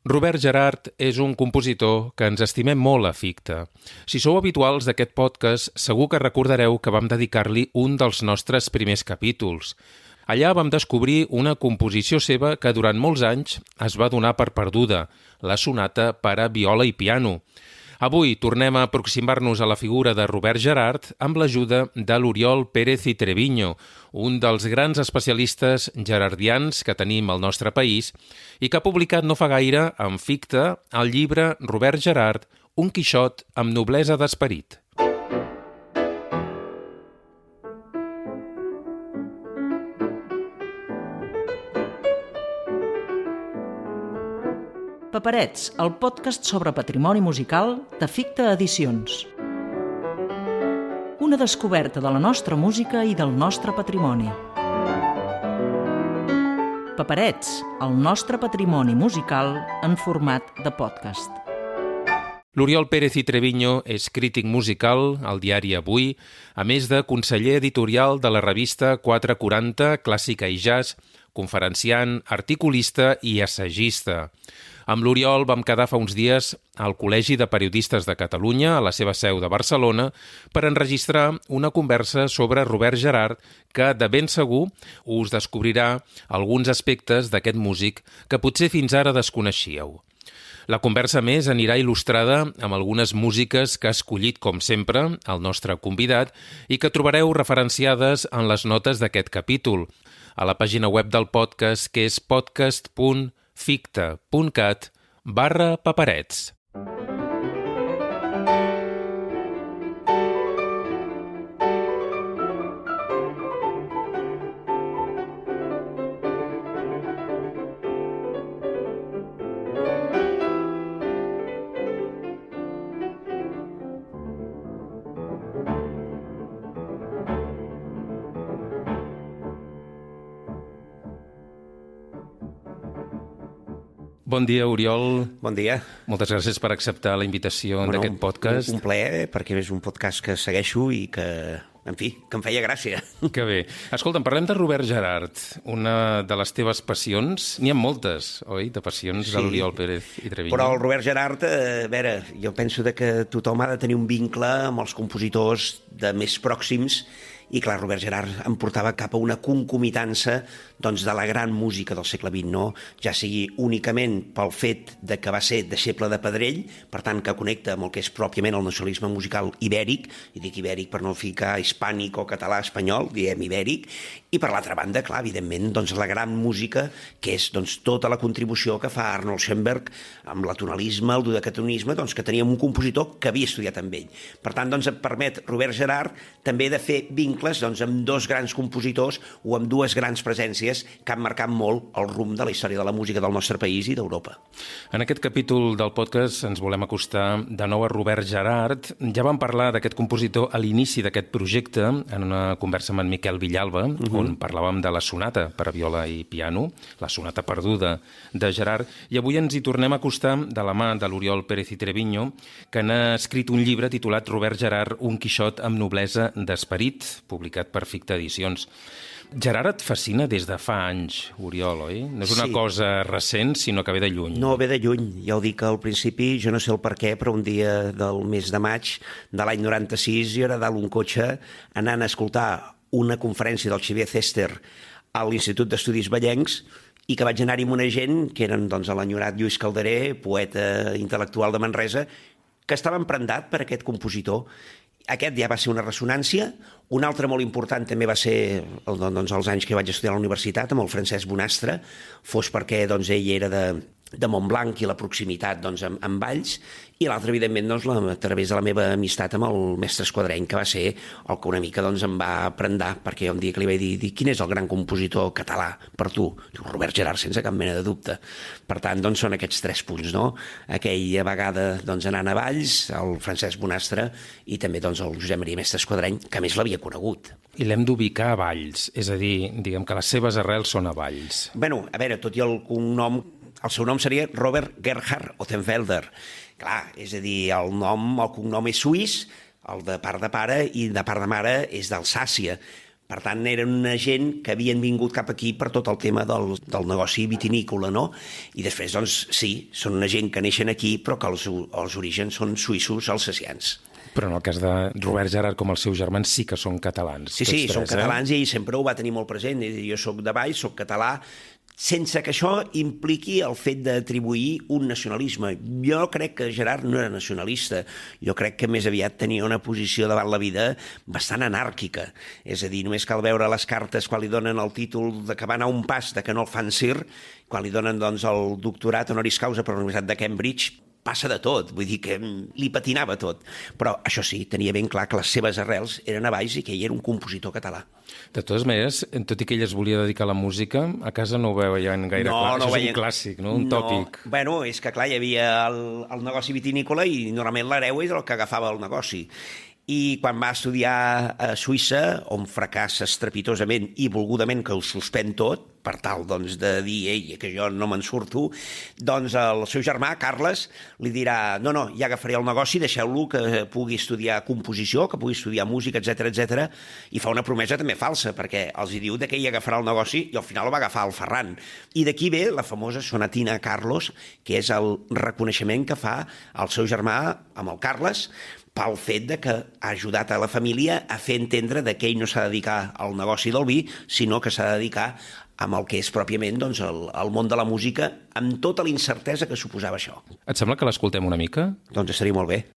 Robert Gerhard és un compositor que ens estimem molt a Ficta. Si sou habituals d'aquest podcast, segur que recordareu que vam dedicar-li un dels nostres primers capítols. Allà vam descobrir una composició seva que durant molts anys es va donar per perduda, la sonata per a viola i piano. Avui tornem a aproximar-nos a la figura de Robert Gerhard amb l'ajuda de l'Oriol Pérez i Treviño, un dels grans especialistes gerardians que tenim al nostre país i que ha publicat no fa gaire, en Ficta, el llibre Robert Gerhard, un Quixot amb noblesa d'esperit. Paperets, el podcast sobre patrimoni musical de Ficta Edicions. Una descoberta de la nostra música i del nostre patrimoni. Paperets, el nostre patrimoni musical en format de podcast. L'Oriol Pérez i Treviño és crític musical al diari Avui, a més de conseller editorial de la revista 440 Clàssica i Jazz, conferenciant, articulista i assagista. Amb l'Oriol vam quedar fa uns dies al Col·legi de Periodistes de Catalunya, a la seva seu de Barcelona, per enregistrar una conversa sobre Robert Gerhard que, de ben segur, us descobrirà alguns aspectes d'aquest músic que potser fins ara desconeixíeu. La conversa, més, anirà il·lustrada amb algunes músiques que ha escollit, com sempre, el nostre convidat i que trobareu referenciades en les notes d'aquest capítol, a la pàgina web del podcast, que és podcast.ficta.cat/paperets. Bon dia, Oriol. Bon dia. Moltes gràcies per acceptar la invitació d'aquest podcast. Un plaer, perquè és un podcast que segueixo i que, en fi, que em feia gràcia. Que bé. Escolta'm, parlem de Robert Gerhard, una de les teves passions. N'hi ha moltes, oi?, de passions de l'Oriol Pérez i Treviño. Però el Robert Gerhard, a veure, jo penso que tothom ha de tenir un vincle amb els compositors de més pròxims i, clar, Robert Gerhard em portava cap a una concomitança doncs, de la gran música del segle XX, no? Ja sigui únicament pel fet de que va ser deixeble de Pedrell, per tant, que connecta amb el que és pròpiament el nacionalisme musical ibèric, i dic ibèric per no ficar hispànic o català espanyol, diem ibèric, i per l'altra banda, clar, evidentment, doncs, la gran música, que és doncs, tota la contribució que fa Arnold Schoenberg amb l'atonalisme, el dodecatonisme, doncs, que teníem un compositor que havia estudiat amb ell. Per tant, doncs, em permet Robert Gerhard també de fer vincles doncs, amb dos grans compositors o amb dues grans presències que han marcat molt el rumb de la història de la música del nostre país i d'Europa. En aquest capítol del podcast ens volem acostar de nou a Robert Gerhard. Ja vam parlar d'aquest compositor a l'inici d'aquest projecte, en una conversa amb en Miquel Villalba, on parlàvem de la sonata per a viola i piano, la sonata perduda de Gerhard, i avui ens hi tornem a acostar de la mà de l'Oriol Pérez i Treviño, que n'ha escrit un llibre titulat Robert Gerhard, un Quixot amb noblesa d'esperit, publicat per Ficta Edicions. Gerhard et fascina des de fa anys, Oriol, oi? No és una cosa recent, sinó que ve de lluny. No, ve de lluny. Ja ho dic al principi, jo no sé el per què, però un dia del mes de maig de l'any 96 jo era dalt un cotxe anant a escoltar una conferència del Xavier Cester a l'Institut d'Estudis Vallencs i que vaig anar-hi amb una gent que eren doncs, l'enyorat Lluís Calderé, poeta intel·lectual de Manresa, que estava emprendat per aquest compositor. Aquest ja va ser una ressonància. Un altre molt important també va ser doncs, els anys que vaig estudiar a la universitat amb el Francesc Bonastre, fos perquè doncs, ell era de Montblanc i la proximitat doncs, amb Valls, i l'altre, evidentment, doncs, a través de la meva amistat amb el mestre Esquadreny, que va ser el que una mica doncs, em va prendar, perquè un dia que li vaig dir quin és el gran compositor català per tu? Diu, Robert Gerhard, sense cap mena de dubte. Per tant, doncs, són aquests tres punts, no? Aquella vegada doncs, anant a Valls, el Francesc Bonastre i també doncs, el Josep Maria Mestre Esquadreny, que a més l'havia conegut. I l'hem d'ubicar a Valls, és a dir, diguem que les seves arrels són a Valls. Bueno, a veure, tot i el cognom, el seu nom seria Robert Gerhard Ottenfelder. Clar, és a dir, el cognom és suís, el de part de pare i de part de mare és d'Alsàcia. Per tant, eren una gent que havien vingut cap aquí per tot el tema del negoci vitinícola, no? I després, doncs, sí, són una gent que neixen aquí, però que els orígens són suïssos alsacians. Però en el cas de Robert Gerard com els seus germans sí que són catalans. Sí, són catalans i ell sempre ho va tenir molt present. Jo soc de Valls, soc català, sense que això impliqui el fet d'atribuir un nacionalisme. Jo crec que Gerard no era nacionalista. Jo crec que més aviat tenia una posició davant la vida bastant anàrquica. És a dir, només cal veure les cartes quan li donen el títol de que va anar un pas de que no el fan sir, quan li donen doncs, el doctorat honoris causa per la Universitat de Cambridge, passa de tot, vull dir que li patinava tot. Però això sí, tenia ben clar que les seves arrels eren a Valls i que ell era un compositor català. De totes maneres, tot i que ell es volia dedicar a la música, a casa no ho veien gaire clar. Això és un clàssic, no? Un tòpic. Bueno, és que clar, hi havia el negoci vitinícola i normalment l'hereu és el que agafava el negoci. I quan va estudiar a Suïssa, on fracassa estrepitosament i volgudament que ho suspèn tot, per tal doncs, de dir, ei, que jo no me'n surto, doncs el seu germà, Carles, li dirà, no, ja agafaré el negoci, deixeu-lo que pugui estudiar composició, que pugui estudiar música, etc, i fa una promesa també falsa, perquè els hi diu que ell agafarà el negoci i al final el va agafar el Ferran. I d'aquí ve la famosa sonatina a Carlos, que és el reconeixement que fa el seu germà amb el Carles, pel fet de que ha ajudat a la família a fer entendre que ell no s'ha de dedicar al negoci del vi, sinó que s'ha de dedicar amb el que és pròpiament doncs, el món de la música, amb tota la incertesa que suposava això. Et sembla que l'escoltem una mica? Doncs estaria molt bé.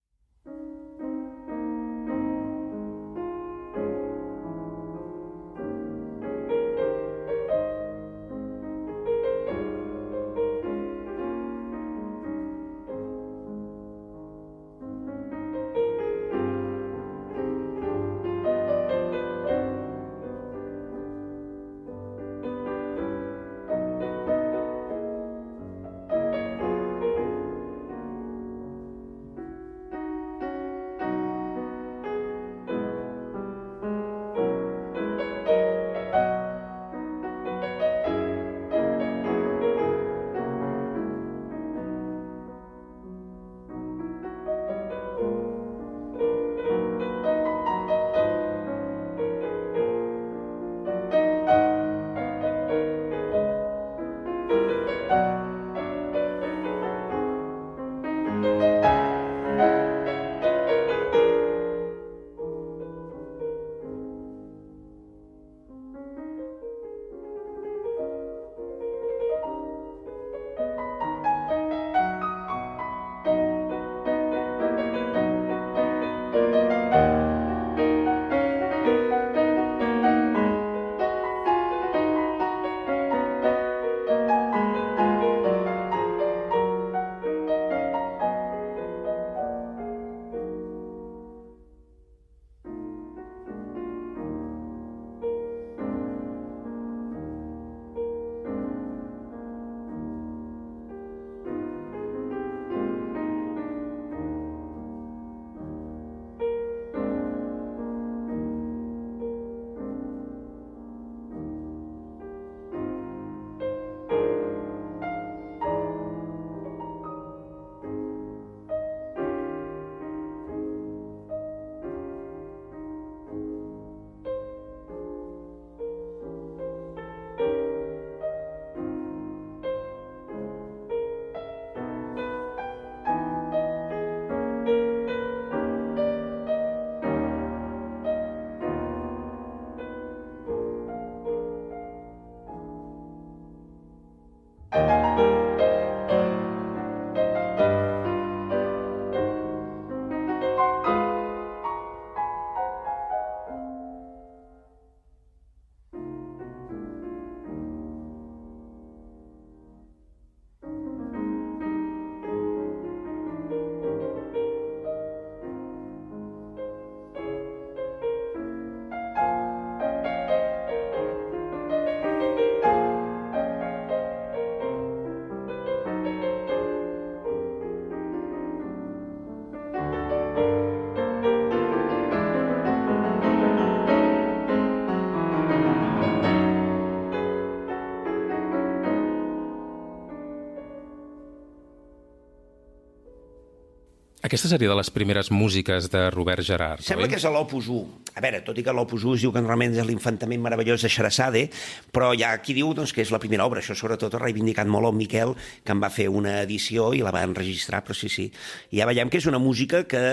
Aquesta seria de les primeres músiques de Robert Gerhard, Sembla que és a l'Opus 1. A veure, tot i que l'Opus 1 es diu que normalment és l'infantament meravellós de Sherazade, però hi ha qui diu doncs, que és la primera obra. Això sobretot ha reivindicat molt el Miquel, que en va fer una edició i la va enregistrar, però sí. I ja veiem que és una música que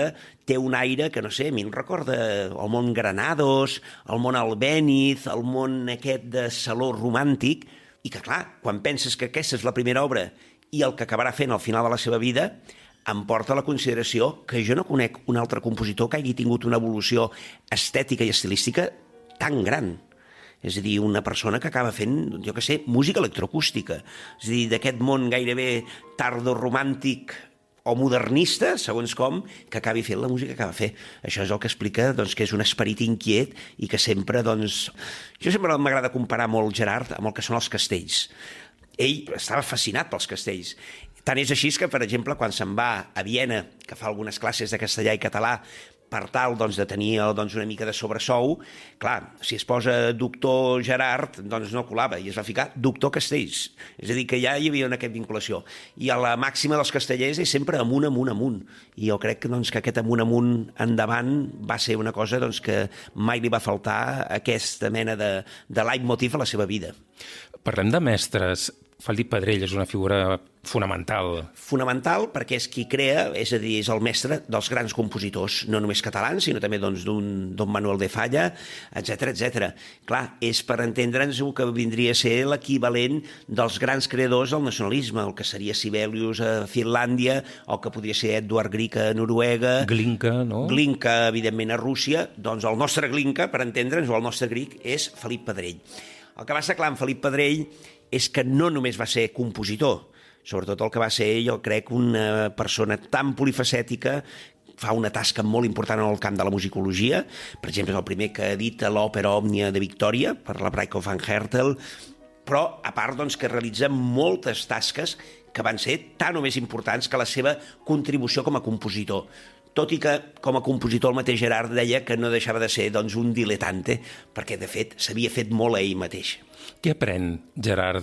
té un aire que, no sé, a mi em recorda el món Granados, el món Albéniz, el món aquest de saló romàntic, i que, clar, quan penses que aquesta és la primera obra i el que acabarà fent al final de la seva vida, em porta a la consideració que jo no conec un altre compositor que hagi tingut una evolució estètica i estilística tan gran. És a dir, una persona que acaba fent, jo què sé, música electroacústica. És a dir, d'aquest món gairebé tardoromàntic o modernista, segons com, que acabi fent la música que acaba fer. Això és el que explica doncs, que és un esperit inquiet i que sempre, doncs... Jo sempre m'agrada comparar molt Gerhard amb el que són els castells. Ell estava fascinat pels castells. Tant és així que, per exemple, quan se'n va a Viena, que fa algunes classes de castellà i català, per tal doncs, de tenir doncs, una mica de sobresou, clar, si es posa doctor Gerhard, doncs no colava, i es va ficar doctor Castells. És a dir, que ja hi havia aquesta vinculació. I a la màxima dels castellers és sempre amunt, amunt, amunt. I jo crec que, doncs, que aquest amunt, amunt, endavant va ser una cosa doncs, que mai li va faltar aquesta mena de leitmotiv a la seva vida. Parlem de mestres. Felip Pedrell és una figura fonamental. Fonamental perquè és qui crea, és a dir, és el mestre dels grans compositors, no només catalans, sinó també doncs, d'un Manuel de Falla, etc. Clar, és per entendre'ns el que vindria a ser l'equivalent dels grans creadors del nacionalisme, el que seria Sibelius a Finlàndia, o que podria ser Edvard Grieg a Noruega... Glinka, no? Glinka, evidentment, a Rússia. Doncs el nostre Glinka, per entendre'ns, o el nostre Grieg, és Felip Pedrell. El que va ser clar amb Felip Pedrell és que no només va ser compositor, sobretot el que va ser, jo crec, una persona tan polifacètica, fa una tasca molt important en el camp de la musicologia. Per exemple, és el primer que edita l'òpera Òmnia de Victòria per la Bryco van Hertel, però a part doncs, que realitza moltes tasques que van ser tan o més importants que la seva contribució com a compositor. Tot i que, com a compositor, el mateix Gerhard deia que no deixava de ser doncs, un dilettante, perquè, de fet, s'havia fet molt a ell mateix. Què aprèn Gerhard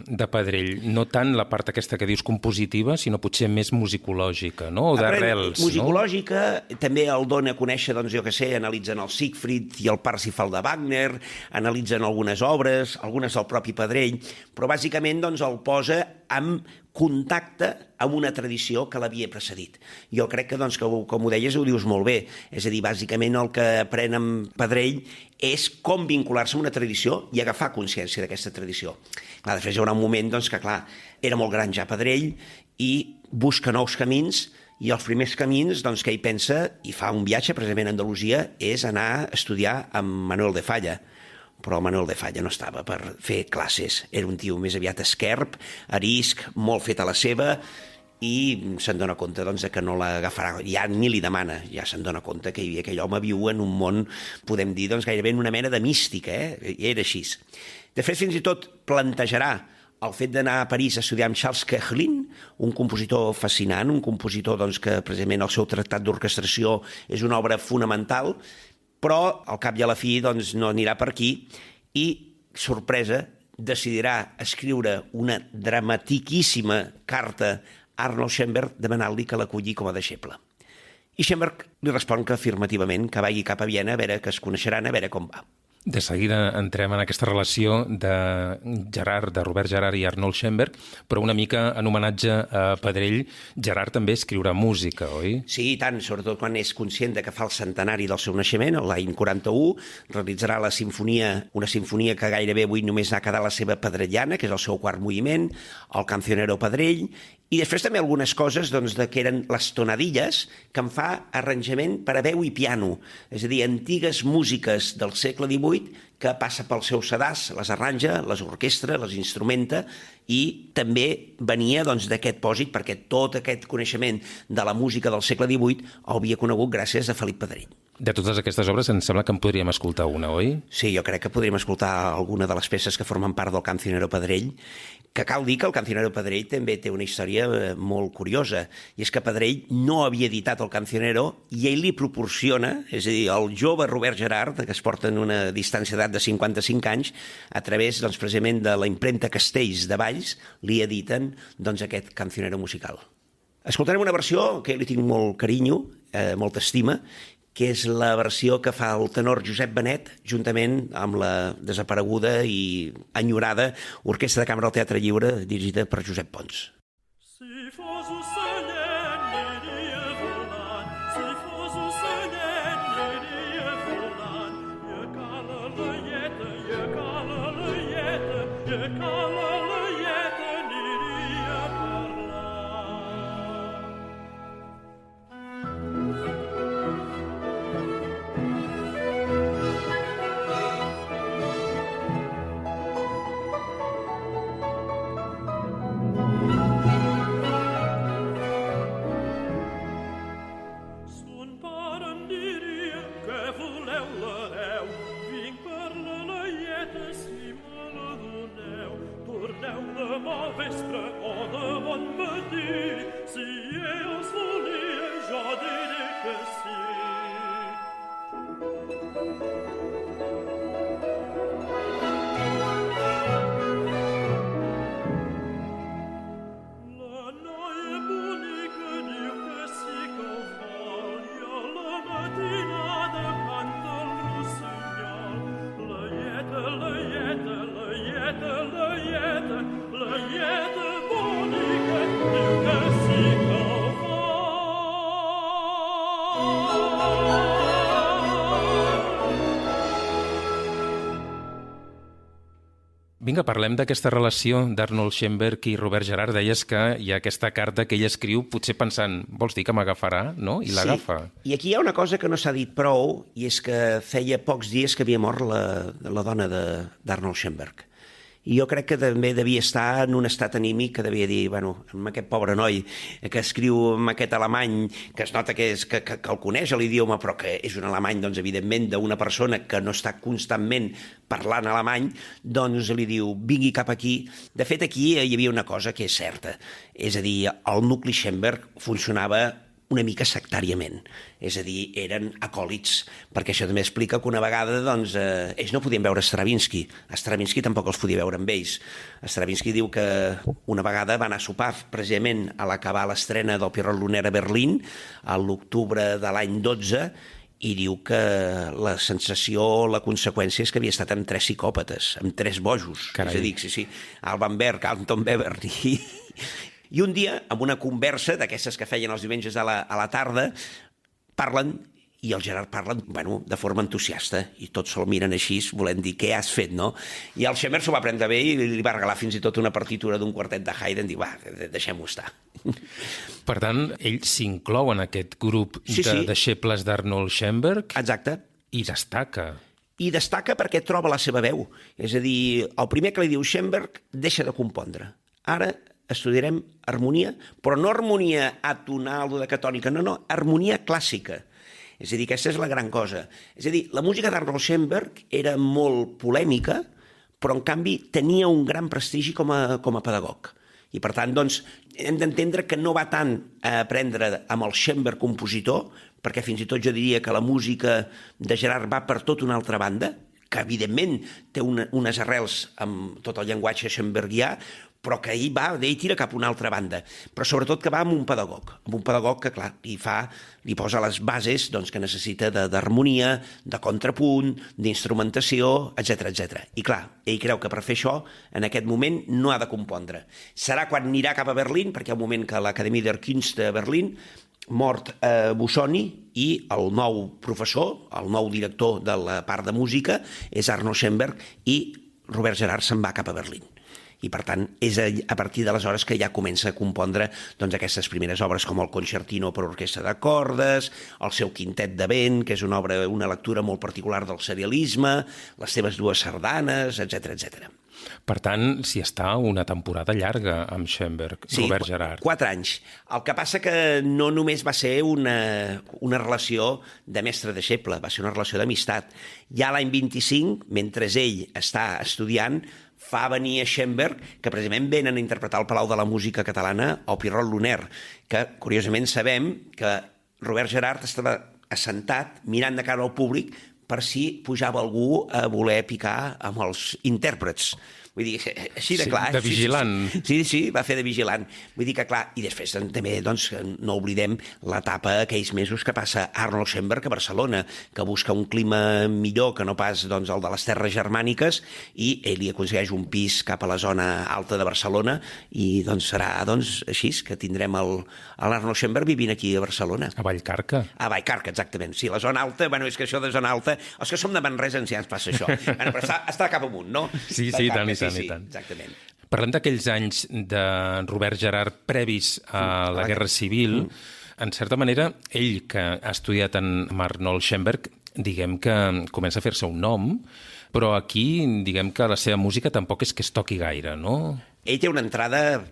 de Pedrell? No tant la part aquesta que dius compositiva, sinó potser més musicològica, no? O d'arrels, no? Musicològica, també el dona a conèixer, doncs, jo què sé, analitzen el Siegfried i el Parsifal de Wagner, analitzen algunes obres, algunes del propi Pedrell, però bàsicament doncs, el posa en contacte amb una tradició que l'havia precedit. Jo crec que, doncs, que, com ho deies, ho dius molt bé. És a dir, bàsicament el que aprèn amb Pedrell és com vincular-se amb una tradició i agafar consciència d'aquesta tradició. Clar, després hi haurà un moment doncs, que, clar, era molt gran ja Pedrell i busca nous camins, i els primers camins doncs, que ell pensa, i fa un viatge precisament a Andalusia, és anar a estudiar amb Manuel de Falla. Però Manuel de Falla no estava per fer classes. Era un tio més aviat esquerp, arisc, molt fet a la seva, i se'n dona compte doncs, que no l'agafarà, ja ni li demana, ja se'n dona compte que aquell home viu en un món, podem dir, doncs, gairebé en una mena de mística, i era així. De fet, fins i tot plantejarà el fet d'anar a París a estudiar amb Charles Koechlin, un compositor fascinant, un compositor doncs, que precisament el seu tractat d'orquestració és una obra fonamental, però al cap i a la fi doncs, no anirà per aquí i, sorpresa, decidirà escriure una dramatiquíssima carta a Arnold Schoenberg demanant-li que l'aculli com a deixeble. I Schoenberg li respon que afirmativament, que vagi cap a Viena, a veure que es coneixeran, a veure com va. De seguida entrem en aquesta relació de Gerhard, de Robert Gerhard i Arnold Schoenberg, però una mica en homenatge a Pedrell, Gerhard també escriurà música, oi? Sí, i tant, sobretot quan és conscient de que fa el centenari del seu naixement, l'any 41, realitzarà la sinfonia, una sinfonia que gairebé avui només n'ha quedat la seva pedrelliana, que és el seu quart moviment, el Cancionero Pedrell, i després també algunes coses doncs, que eren les tonadilles, que en fa arranjament per a veu i piano, és a dir, antigues músiques del segle XVIII que passa pel seu sedàs, les arranja, les orquestra, les instrumenta, i també venia doncs, d'aquest pòsit, perquè tot aquest coneixement de la música del segle XVIII el havia conegut gràcies a Felip Pedrell. De totes aquestes obres em sembla que en podríem escoltar una, oi? Sí, jo crec que podríem escoltar alguna de les peces que formen part del Cancionero Pedrell, que cal dir que el Cancionero Pedrell també té una història molt curiosa, i és que Pedrell no havia editat el Cancionero i ell li proporciona, és a dir, el jove Robert Gerhard, que es porta en una distància d'edat de 55 anys, a través, doncs, precisament de la impremta Castells de Valls, li editen doncs, aquest Cancionero musical. Escoltarem una versió que li tinc molt carinyo, molta estima, que és la versió que fa el tenor Josep Benet, juntament amb la desapareguda i enyorada Orquestra de Cambra del Teatre Lliure, dirigida per Josep Pons. Si fos ocellet aniria volant, si fos ocellet aniria volant, i a cala laieta, i a cala laieta, i a cala laieta aniria parlant. Son pare em diria que voleu l'hereu, vinc per la laieta si me la doneu. Torneu demà al vespre o de bon matí, si ell els volia jo diré que sí. La noia bonica diu que sí que ho vol i a la matinada canta el rossinyol. Laieta, laieta, laieta, laieta, laieta bonica diu que sí que ho vol. Vinga, parlem d'aquesta relació d'Arnold Schoenberg i Robert Gerhard. Deies que hi ha aquesta carta que ell escriu potser pensant, vols dir que m'agafarà, no? I l'agafa. Sí, i aquí hi ha una cosa que no s'ha dit prou, i és que feia pocs dies que havia mort la dona d'Arnold Schoenberg. I jo crec que també devia estar en un estat anímic que devia dir, bueno, amb aquest pobre noi que escriu en aquest alemany, que es nota que el coneix l'idioma, però que és un alemany, doncs, evidentment, d'una persona que no està constantment parlant alemany, doncs li diu, vingui cap aquí. De fet, aquí hi havia una cosa que és certa, és a dir, el nucli Schoenberg funcionava una mica sectàriament, és a dir, eren acòlits, perquè això també explica que una vegada doncs, ells no podien veure Stravinsky tampoc els podia veure amb ells. Stravinsky diu que una vegada va anar a sopar precisament a l'acabar l'estrena del Pierrot Lunaire a Berlín a l'octubre de l'any 12, i diu que la sensació, la conseqüència és que havia estat amb 3 psicòpates, amb 3 bojos. Carai. És a dir, sí, Alban Berg, Anton Webern i un dia, amb una conversa d'aquestes que feien els diumenges a la tarda, parlen, i el Gerard parlen, bueno, de forma entusiasta, i tots se'l miren així, volent dir, què has fet, no? I el Schoenberg s'ho va prendre bé i li va regalar fins i tot una partitura d'un quartet de Haydn, i va, deixem-ho estar. Per tant, ell s'inclou en aquest grup Sí. de deixebles d'Arnold Schoenberg Exacte. i destaca. I destaca perquè troba la seva veu. És a dir, el primer que li diu Schoenberg, deixa de compondre. Ara estudiarem harmonia, però no harmonia atonal o decatònica, no, harmonia clàssica. És a dir, aquesta és la gran cosa. És a dir, la música d'Arnold Schoenberg era molt polèmica, però en canvi tenia un gran prestigi com a pedagog. I per tant, doncs, hem d'entendre que no va tant a aprendre amb el Schoenberg compositor, perquè fins i tot jo diria que la música de Gerard va per tota una altra banda, que evidentment té unes arrels amb tot el llenguatge schoenbergià, però que ell tira cap a una altra banda, però sobretot que va amb un pedagog que, clar, li posa les bases doncs, que necessita d'harmonia, de contrapunt, d'instrumentació, etc. I clar, ell creu que per fer això, en aquest moment, no ha de compondre. Serà quan anirà cap a Berlín, perquè hi ha un moment que l'Acadèmie der Künste de Berlín mort Busoni i el nou professor, el nou director de la part de música, és Arnold Schoenberg, i Robert Gerhard se'n va cap a Berlín. I, per tant, és a partir d'aleshores que ja comença a compondre doncs, aquestes primeres obres com el Concertino per orquestra de cordes, el seu Quintet de vent, que és una lectura molt particular del serialisme, les seves 2 sardanes, etc. Per tant, s'hi està una temporada llarga amb Schoenberg, Sí, Robert Gerhard. 4 anys. El que passa que no només va ser una relació de mestre-deixeble, va ser una relació d'amistat. Ja l'any 25, mentre ell està estudiant, fa venir a Schoenberg, que precisament venen a interpretar al Palau de la Música Catalana el Pierrot Lunaire, que curiosament sabem que Robert Gerhard estava assentat mirant de cara al públic per si pujava algú a voler picar amb els intèrprets. Vull dir, així de Sí, clar. de vigilant. Sí, va fer de vigilant. Vull dir que, clar, i després també, doncs, no oblidem l'etapa aquells mesos que passa Arnold Schoenberg a Barcelona, que busca un clima millor que no pas doncs, el de les terres germàniques, i ell li aconsegueix un pis cap a la zona alta de Barcelona, i doncs serà doncs, així que tindrem l'Arnold Schoenberg vivint aquí a Barcelona. A Vallcarca. A Vallcarca, exactament. Sí, la zona alta, bueno, és que això de zona alta, els que som de Manresa ja ens passa això. Bueno, però està cap amunt, no? Sí, Vallcarca, tant, i tant, sí, i tant. exactament. Parlem d'aquells anys de Robert Gerard previs a la Guerra Civil. En certa manera, ell, que ha estudiat amb Arnold Schoenberg, diguem que comença a fer-se un nom, però aquí, diguem que la seva música tampoc és que es toqui gaire, no? Ell té una entrada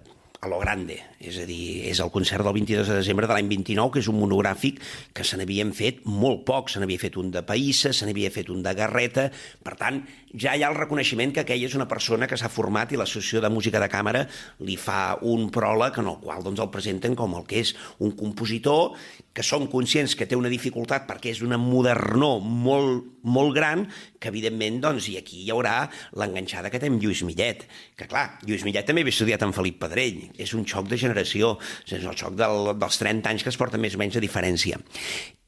a lo grande, és a dir, és el concert del 22 de desembre de l'any 29, que és un monogràfic que se n'havien fet molt poc, se n'havia fet un de Païssa, se n'havia fet un de Garreta, per tant, ja hi ha el reconeixement que aquell és una persona que s'ha format i l'Associació de Música de Càmera li fa un pròleg en el qual doncs, el presenten com el que és un compositor que som conscients que té una dificultat perquè és una modernor molt gran, que evidentment, doncs, i aquí hi haurà l'enganxada que té amb Lluís Millet, que clar, Lluís Millet també havia estudiat amb Felip Pedrell, és un xoc de generació, és el xoc dels 30 anys que es porten més o menys de diferència.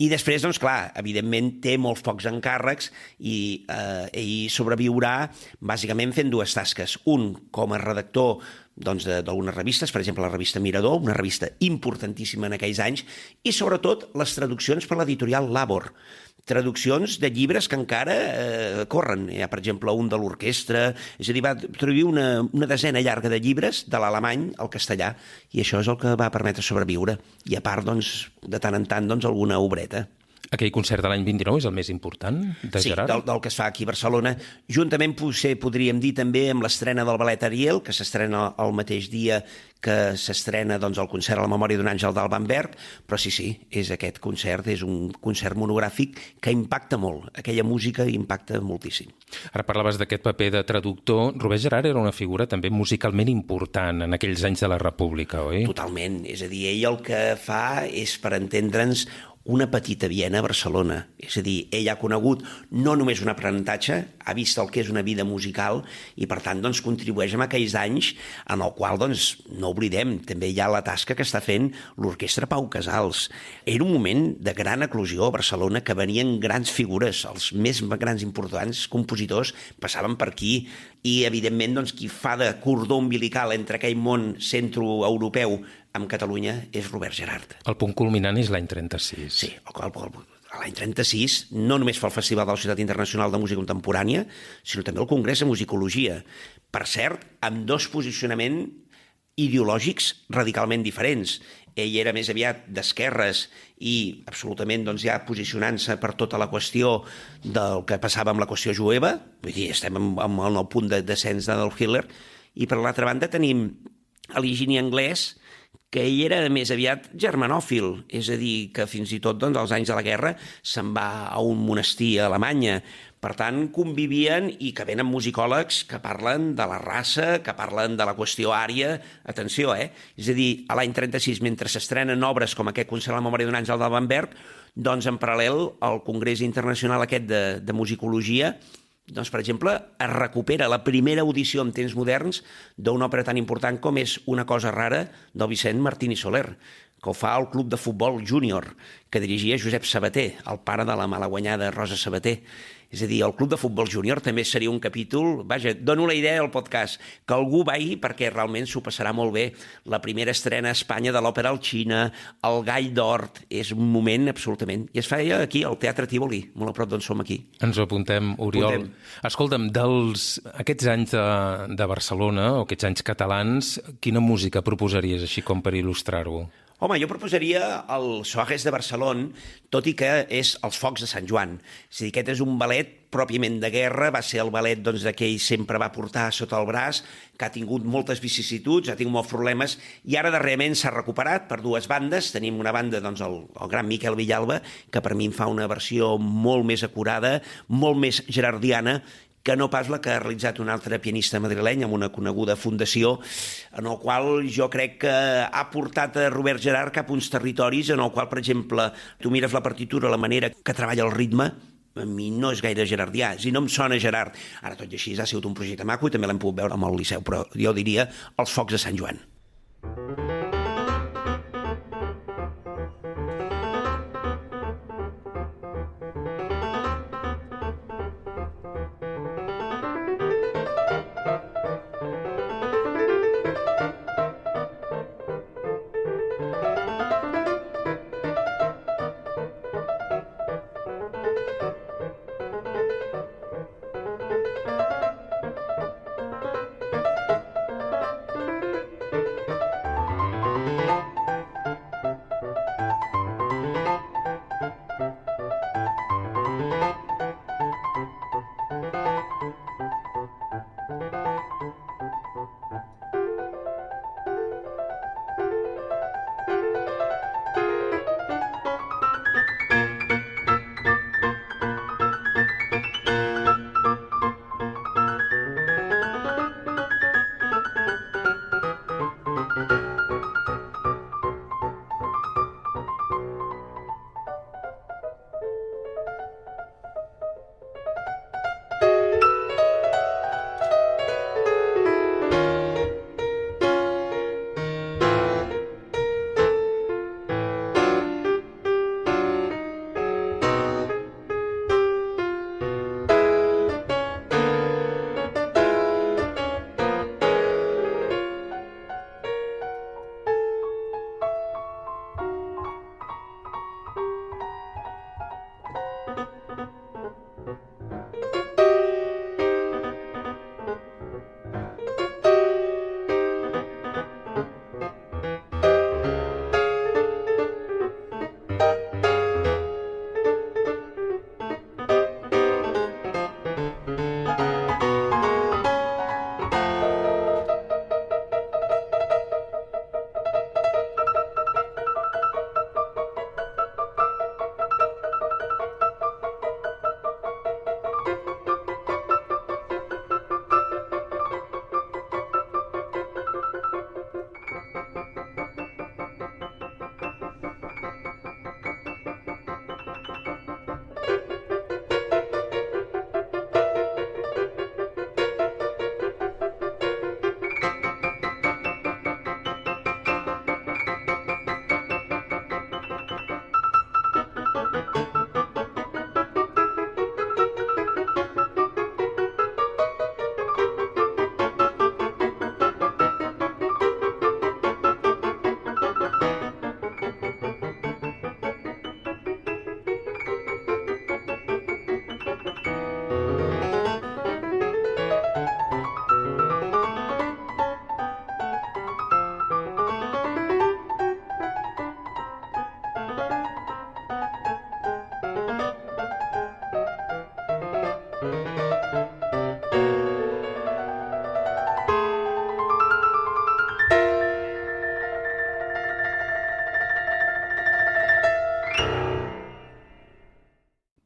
I després, doncs clar, evidentment té molts pocs encàrrecs i ell sobreviurà bàsicament fent dues tasques. Un, com a redactor d'algunes revistes, per exemple la revista Mirador, una revista importantíssima en aquells anys, i sobretot les traduccions per l'editorial Labor. Traduccions de llibres que encara corren. Hi ha, per exemple, un de l'orquestra, és a dir, va traduir una desena llarga de llibres de l'alemany al castellà, i això és el que va permetre sobreviure. I a part, doncs, de tant en tant, doncs, alguna obreta. Aquell concert de l'any 29 és el més important de Gerard? Sí, del que es fa aquí a Barcelona. Juntament, podríem dir també amb l'estrena del Ballet Ariel, que s'estrena el mateix dia que s'estrena doncs, el concert a la memòria d'un àngel d'Alban Berg, però sí, és aquest concert, és un concert monogràfic que impacta molt. Aquella música impacta moltíssim. Ara parlaves d'aquest paper de traductor. Robert Gerard era una figura també musicalment important en aquells anys de la República, oi? Totalment. És a dir, ell el que fa és, per entendre'ns, una petita Viena a Barcelona. És a dir, ell ha conegut no només un aprenentatge, ha vist el que és una vida musical i, per tant, doncs, contribueix en aquells anys en el qual, doncs, no oblidem, també hi ha la tasca que està fent l'Orquestra Pau Casals. Era un moment de gran eclosió a Barcelona, que venien grans figures, els més grans importants compositors passaven per aquí i, evidentment, doncs, qui fa de cordó umbilical entre aquell món centroeuropeu amb Catalunya és Robert Gerard. El punt culminant és l'any 36. Sí, l'any 36 no només fa el Festival de la Societat Internacional de Música Contemporània, sinó també el Congrés de Musicologia. Per cert, amb dos posicionaments ideològics radicalment diferents. Ell era més aviat d'esquerres i absolutament doncs, ja posicionant-se per tota la qüestió del que passava amb la qüestió jueva, vull dir, estem en el punt de descens d'Adolf Hitler, i per l'altra banda tenim l'Higini Anglès, que ell era més aviat germanòfil, és a dir, que fins i tot doncs, als anys de la guerra se'n va a un monestir a Alemanya. Per tant, convivien i que venen musicòlegs que parlen de la raça, que parlen de la qüestió ària. Atenció, És a dir, a l'any 36, mentre s'estrenen obres com aquest concert a la memòria d'un àngel d'Alban Berg, doncs en paral·lel al Congrés Internacional aquest de Musicologia, doncs, per exemple, es recupera la primera audició en temps moderns d'una òpera tan important com és Una cosa rara, del Vicent Martín i Soler, que ho fa al Club de Futbol Júnior, que dirigia Josep Sabater, el pare de la malaguanyada Rosa Sabater. És a dir, el Club de Futbol Júnior també seria un capítol... Vaja, dono la idea al podcast, que algú vagi perquè realment s'ho passarà molt bé. La primera estrena a Espanya de l'òpera Alcina, el Gall d'Hort, és un moment absolutament... I es feia aquí, al Teatre Tívoli, molt a prop d'on som aquí. Ens ho apuntem, Oriol. Escolta'm, aquests anys de Barcelona, o aquests anys catalans, quina música proposaries així com per il·lustrar-ho? Home, jo proposaria el Soares de Barcelona, tot i que és els Focs de Sant Joan. És a dir, aquest és un ballet pròpiament de guerra, va ser el ballet doncs, que ell sempre va portar sota el braç, que ha tingut moltes vicissituds, ha tingut molts problemes, i ara darrerament s'ha recuperat per dues bandes. Tenim una banda, doncs, el gran Miquel Villalba, que per mi em fa una versió molt més acurada, molt més gerardiana, que no pas la que ha realitzat un altre pianista madrileny amb una coneguda fundació, en el qual jo crec que ha portat a Robert Gerard cap a uns territoris en el qual, per exemple, tu mires la partitura, la manera que treballa el ritme, a mi no és gaire gerardià, és a dir, no em sona Gerard. Ara, tot i així, ha sigut un projecte maco i també l'hem pogut veure amb el Liceu, però jo diria els focs de Sant Joan.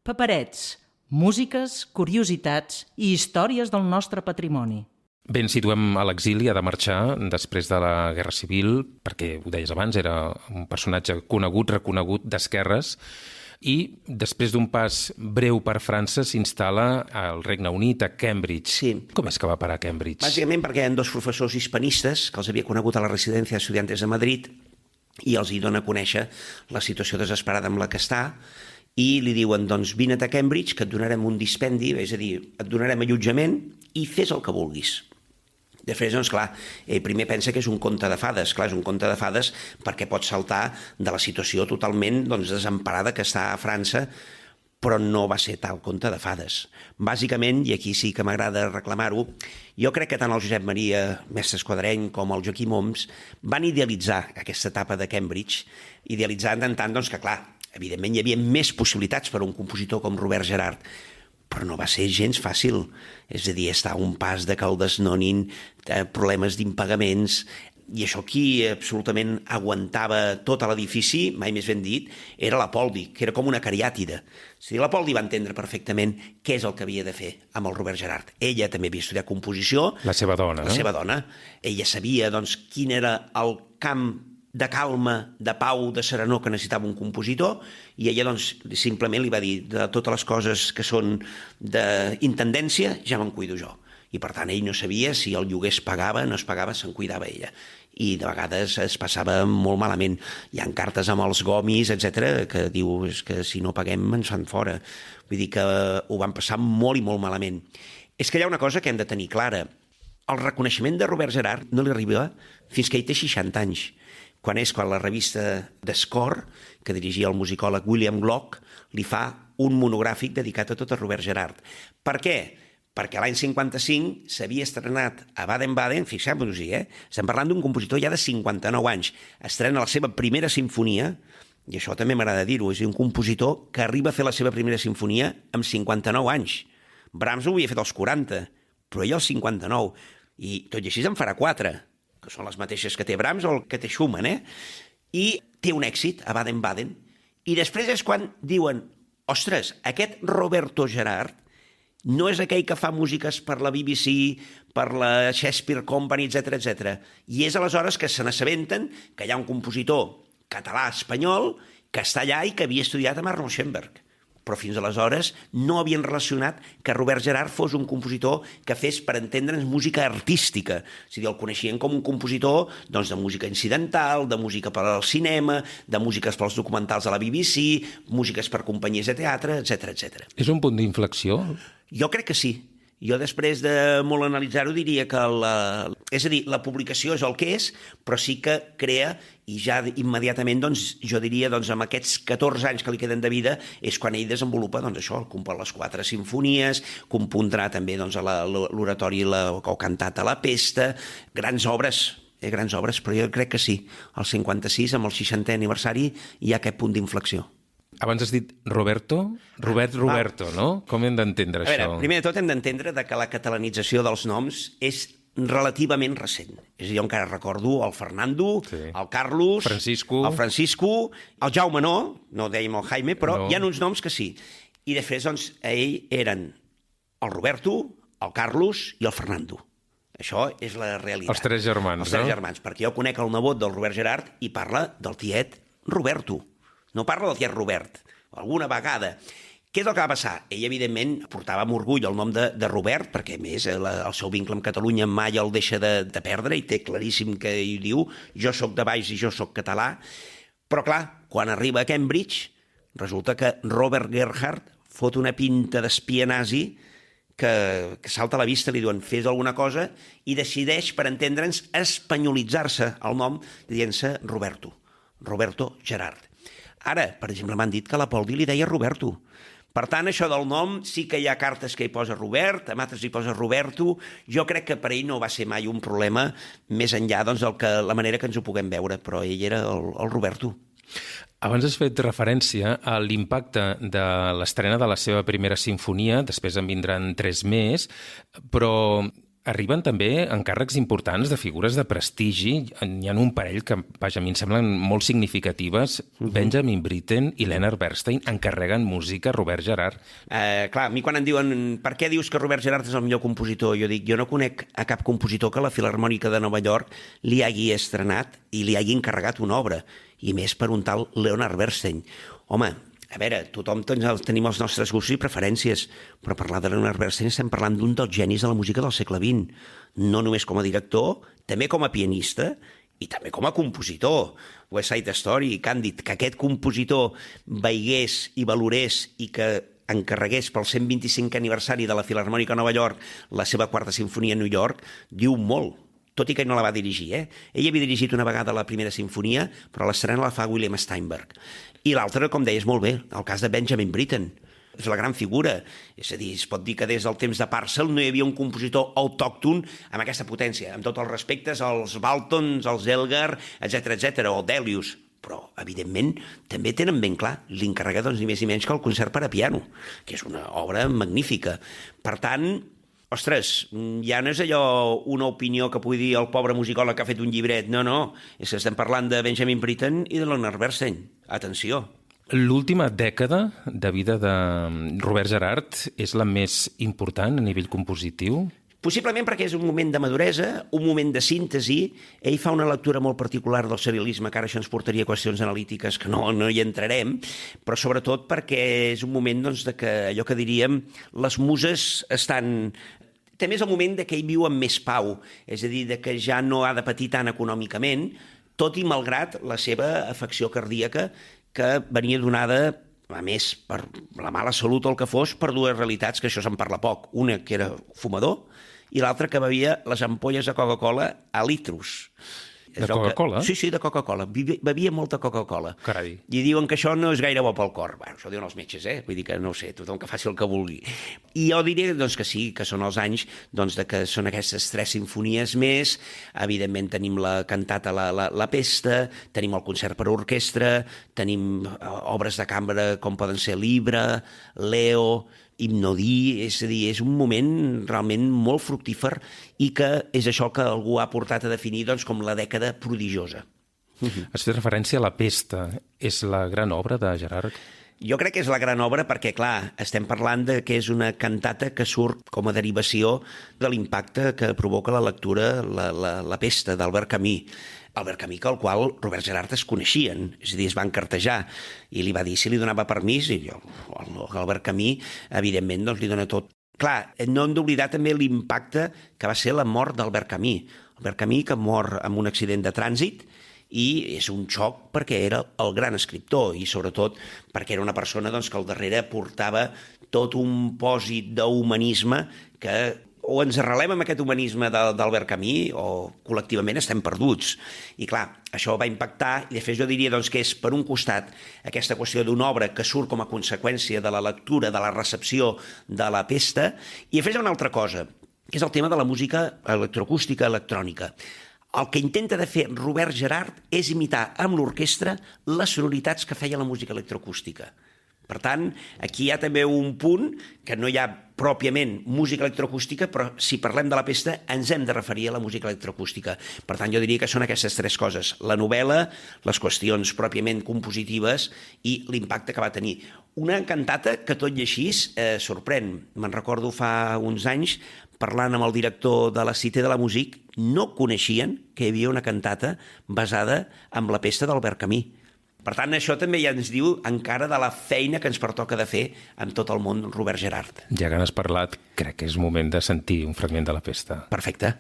Paperets, músiques, curiositats i històries del nostre patrimoni. Ben, situem a l'exili, ha de marxar després de la Guerra Civil, perquè, ho deies abans, era un personatge conegut, reconegut, d'esquerres, i després d'un pas breu per França s'instal·la al Regne Unit, a Cambridge. Sí. Com és que va parar a Cambridge? Bàsicament perquè hi ha dos professors hispanistes que els havia conegut a la residència d'estudiantes de Madrid i els hi dona a conèixer la situació desesperada amb la que està i li diuen, doncs vine't a Cambridge que et donarem un dispendi, és a dir, et donarem allotjament i fes el que vulguis. Després, doncs, clar, ell primer pensa que és un conte de fades. Clar, és un conte de fades perquè pot saltar de la situació totalment desemparada que està a França, però no va ser tal conte de fades. Bàsicament, i aquí sí que m'agrada reclamar-ho, jo crec que tant el Josep Maria Mestre Esquadreny com el Joaquim Oms van idealitzar aquesta etapa de Cambridge, idealitzant en tant que, clar, evidentment hi havia més possibilitats per a un compositor com Robert Gerhard, però no va ser gens fàcil. És a dir, està a un pas de que el desnonin, problemes d'impagaments, i això qui absolutament aguantava tot l'edifici, mai més ben dit, era la Poldi, que era com una cariàtide. És a dir, la Poldi va entendre perfectament què és el que havia de fer amb el Robert Gerhard. Ella també havia estudiat composició. La seva dona, La seva dona. Ella sabia, doncs, quin era el camp de calma, de pau, de serenor que necessitava un compositor, i ella doncs simplement li va dir de totes les coses que són d'intendència ja me'n cuido jo. I per tant ell no sabia si el lloguer es pagava, no es pagava, se'n cuidava ella. I de vegades es passava molt malament. Hi ha cartes amb els gomis, etc que diu és que si no paguem ens fan fora. Vull dir que ho van passar molt i molt malament. És que hi ha una cosa que hem de tenir clara. El reconeixement de Robert Gerhard no li arriba fins que ell té 60 anys. Quan la revista The Score, que dirigia el musicòleg William Glock, li fa un monogràfic dedicat a tot a Robert Gerhard. Per què? Perquè l'any 55 s'havia estrenat a Baden-Baden, fixem-nos-hi, estem parlant d'un compositor ja de 59 anys, estrena la seva primera sinfonia, i això també m'agrada dir-ho, és un compositor que arriba a fer la seva primera sinfonia amb 59 anys. Brahms ho havia fet als 40, però ell als 59, i tot i així en farà 4, que són les mateixes que té Brahms o el que té Schumann, i té un èxit a Baden-Baden. I després és quan diuen, ostres, aquest Roberto Gerhard no és aquell que fa músiques per la BBC, per la Shakespeare Company, etc. I és aleshores que se n'assabenten que hi ha un compositor català-espanyol que està allà i que havia estudiat amb Arnold Schoenberg. Però fins aleshores no havien relacionat que Robert Gerhard fos un compositor que fes, per entendre'ns, música artística. És a dir, el coneixien com un compositor doncs, de música incidental, de música per al cinema, de músiques pels documentals de la BBC, músiques per companyies de teatre, etc. És un punt d'inflexió? Jo crec que sí. Jo, després de molt analitzar-ho, diria que és a dir, la publicació és el que és, però sí que crea, i ja immediatament, doncs, jo diria, doncs, amb aquests 14 anys que li queden de vida, és quan ell desenvolupa, doncs, això, compon les 4 sinfonies, compondrà també, doncs, l'oratori o cantat a la pesta, grans obres, però jo crec que sí. Al 56, amb el 60è aniversari, hi ha aquest punt d'inflexió. Abans has dit Roberto, no? Com hem d'entendre això? A veure, primer de tot hem d'entendre que la catalanització dels noms és relativament recent. És a dir, jo encara recordo el Fernando, sí, el Carlos, el Francisco, el Jaume no dèiem el Jaime, però no. Hi ha uns noms que sí. I després, doncs, ell eren el Roberto, el Carlos i el Fernando. Això és la realitat. Els 3 germans, Els 3 germans, perquè jo conec el nebot del Robert Gerhard i parla del tiet Roberto. No parla del tiet Robert, alguna vegada. Què és el que va passar? Ell, evidentment, portava amb orgull el nom de Robert, perquè, a més, el seu vincle amb Catalunya mai el deixa de perdre, i té claríssim que ell diu jo sóc de baix i jo sóc català. Però, clar, quan arriba a Cambridge, resulta que Robert Gerhard fot una pinta d'espia nazi que salta a la vista, li diuen fes alguna cosa, i decideix, per entendre'ns, espanyolitzar-se el nom, dient-se Roberto Gerhard. Ara, per exemple, m'han dit que la Poldi li deia Roberto. Per tant, això del nom, sí que hi ha cartes que hi posa Robert, amb altres hi posa Roberto. Jo crec que per ell no va ser mai un problema, més enllà doncs, la manera que ens ho puguem veure, però ell era el Roberto. Abans has fet referència a l'impacte de l'estrena de la seva primera sinfonia, després en vindran 3 més, però arriben també encàrrecs importants de figures de prestigi. Hi ha un parell que, vaja, a mi em semblen molt significatives. Benjamin Britten i Leonard Bernstein encarreguen música a Robert Gerhard. Clar, a mi quan em diuen per què dius que Robert Gerhard és el millor compositor, jo dic, jo no conec a cap compositor que la Filharmònica de Nova York li hagi estrenat i li hagi encarregat una obra, i més per un tal Leonard Bernstein. Home, a veure, tothom tenim els nostres gustos i preferències, però parlar de Leonard Bernstein estem parlant d'un dels genis de la música del segle XX, no només com a director, també com a pianista i també com a compositor. West Side Story, Candid, que aquest compositor veigués i valorés i que encarregués pel 125è aniversari de la Filharmònica de Nova York la seva 4ª sinfonia a New York, diu molt, tot i que no la va dirigir. Ell havia dirigit una vegada la primera sinfonia, però l'estrena la fa William Steinberg. I l'altre, com deies molt bé, el cas de Benjamin Britten. És la gran figura. És a dir, es pot dir que des del temps de Purcell no hi havia un compositor autòcton amb aquesta potència, amb tots els respectes als Waltons, als Elgar, etc, o Delius. Però, evidentment, també tenen ben clar l'encarregat, doncs, ni més ni menys que el concert per a piano, que és una obra magnífica. Per tant, ostres, ja no és allò una opinió que pugui dir el pobre musicòleg que ha fet un llibret. No, és que estem parlant de Benjamin Britten i de Leonard Bernstein. Atenció. L'última dècada de vida de Robert Gerhard és la més important a nivell compositiu? Possiblement perquè és un moment de maduresa, un moment de síntesi. Ell fa una lectura molt particular del serialisme, que ara això ens portaria a qüestions analítiques que no hi entrarem, però sobretot perquè és un moment doncs, de que allò que diríem les muses estan... També és el moment de que ell viu amb més pau, és a dir, de que ja no ha de patir tant econòmicament, tot i malgrat la seva afecció cardíaca, que venia donada, a més, per la mala salut o el que fos, per dues realitats, que això se'n parla poc. Una, que era fumador, i l'altra, que bevia les ampolles de Coca-Cola a litros. De Coca-Cola? Sí, de Coca-Cola. Bevia molta Coca-Cola. Carai. I diuen que això no és gaire bo pel cor. Bueno, això ho diuen els metges, Vull dir que no ho sé, tothom que faci el que vulgui. I jo diria doncs, que sí, que són els anys doncs, de que són aquestes 3 simfonies més. Evidentment tenim la cantata la Pesta, tenim el concert per a orquestra, tenim obres de cambra com poden ser Libra, Leo, Himnodí, és a dir, és un moment realment molt fructífer i que és això el que algú ha portat a definir doncs, com la dècada prodigiosa. Has fet referència a La Pesta. És la gran obra de Gerard? Jo crec que és la gran obra perquè, clar, estem parlant de que és una cantata que surt com a derivació de l'impacte que provoca la lectura La Pesta, d'Albert Camus. Albert Camus, el qual Robert Gerhard es coneixien, és a dir, es van cartejar, i li va dir si li donava permís, i jo, Albert Camus, evidentment, doncs li dona tot. Clar, no hem d'oblidar també l'impacte que va ser la mort d'Albert Camus. Albert Camus, que mor en un accident de trànsit, i és un xoc perquè era el gran escriptor i sobretot perquè era una persona doncs, que al darrere portava tot un pòsit d'humanisme que o ens arrelem amb aquest humanisme d'Albert Camus o col·lectivament estem perduts. I clar, això va impactar i de fet jo diria doncs, que és per un costat aquesta qüestió d'una obra que surt com a conseqüència de la lectura, de la recepció de La Pesta i després hi ha una altra cosa, que és el tema de la música electroacústica electrònica. El que intenta de fer Robert Gerhard és imitar amb l'orquestra les sonoritats que feia la música electroacústica. Per tant, aquí hi ha també un punt que no hi ha pròpiament música electroacústica, però si parlem de La Pesta ens hem de referir a la música electroacústica. Per tant, jo diria que són aquestes 3 coses. La novel·la, les qüestions pròpiament compositives i l'impacte que va tenir. Una cantata que tot i així sorprèn. Me'n recordo fa uns anys parlant amb el director de la Cité de la Musique, no coneixien que hi havia una cantata basada en La Pesta d'Albert Camus. Per tant, això també ja ens diu encara de la feina que ens pertoca de fer amb tot el món Robert Gerhard. Ja que n'has parlat, crec que és moment de sentir un fragment de La Pesta. Perfecte.